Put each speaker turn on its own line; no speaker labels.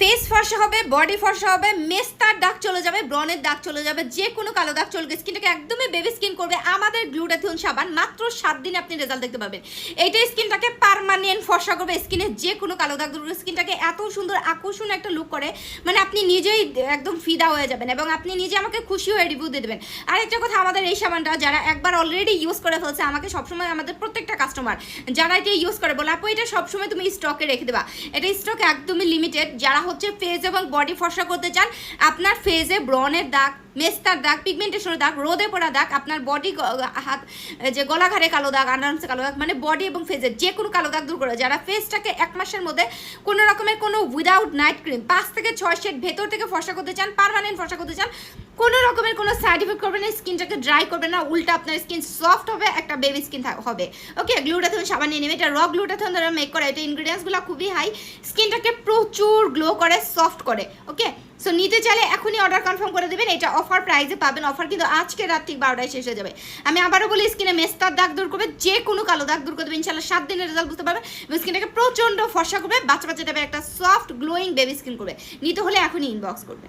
Face ফর্সা হবে, body ফর্সা হবে, মেস্তার দাগ চলে যাবে, ব্রনের দাগ চলে যাবে, যে কোনো কালো দাগ চলে গেছে, স্কিনটাকে একদমই বেবি স্কিন করবে আমাদের গ্লুটাথিয়ন সাবান। মাত্র 7 দিনে আপনি রেজাল্ট দেখতে পাবেন। এইটা স্কিনটাকে পার্মানেন্ট ফর্সা করবে, স্কিনের যে কোনো কালো দাগ দূর করে স্কিনটাকে এত সুন্দর আকর্ষণীয় একটা লুক করে, মানে আপনি নিজেই একদম ফিদা হয়ে যাবেন এবং আপনি নিজে আমাকে খুশি হয়ে রিভিউ দিয়ে দেবেন। আরেকটা কথা, আমাদের এই সাবানটা যারা একবার অলরেডি ইউজ করে ফেলছে, আমাকে সবসময় আমাদের প্রত্যেকটা কাস্টমার যারা এটা ইউজ করে বলে, আপু এটা সবসময় তুমি স্টকে রেখে দেবা। এটা স্টক একদমই লিমিটেড। যারা হচ্ছে ফেস এবং বডি ফর্সা করতে চান, আপনার ফেসে ব্রনের দাগ, মেস্তার দাগ, পিগমেন্টেশনের দাগ, রোদে পড়া দাগ, আপনার বডি হাত যে গলাঘাড়ে কালো দাগ, আন্ডারআর্মসে কালো দাগ, মানে বডি এবং ফেসের যে কোনো কালো দাগ দূর করে, যারা ফেসটাকে 1 মাসের মধ্যে কোনো রকমের কোনো উইদাউট নাইট ক্রিম 5 থেকে 6 শেড ভেতর থেকে ফর্সা করতে চান, পার্মানেন্ট ফর্সা করতে চান, কোনো রকমের কোনো সাইড এফেক্ট করবে না, স্কিনটাকে ড্রাই করবে না, উল্টা আপনার স্কিন সফট হবে, একটা বেবি স্কিন হবে। ওকে, গ্লুটাথিয়ন সাবান নিয়ে নেবে। এটা র গ্লুটাথিয়ন দ্বারা মেক করা। এটা ইনগ্রিডিয়েন্টসগুলো খুবই হাই, স্কিনটাকে প্রচুর গ্লো করে, সফট করে। ওকে, সো নিতে চাইলে এখনই অর্ডার কনফার্ম করে দেবেন। এটা অফার প্রাইসে পাবেন। অফার কিন্তু আজকে রাত ঠিক 12টায় শেষ হয়ে যাবে। আমি আবারও বলি, স্কিনে মেস্তার দাগ দূর করবে, যে কোনো কালো দাগ দূর করে দেবে ইনশাল্লাহ। 7 দিনের রেজাল্ট বুঝতে পারবে এবং স্কিনটাকে প্রচণ্ড ফর্সা করবে, বাচ্চা বাচ্চা টাইপের একটা সফট গ্লোয়িং বেবি স্কিন করবে। নিতে হলে এখনই ইনবক্স করবে।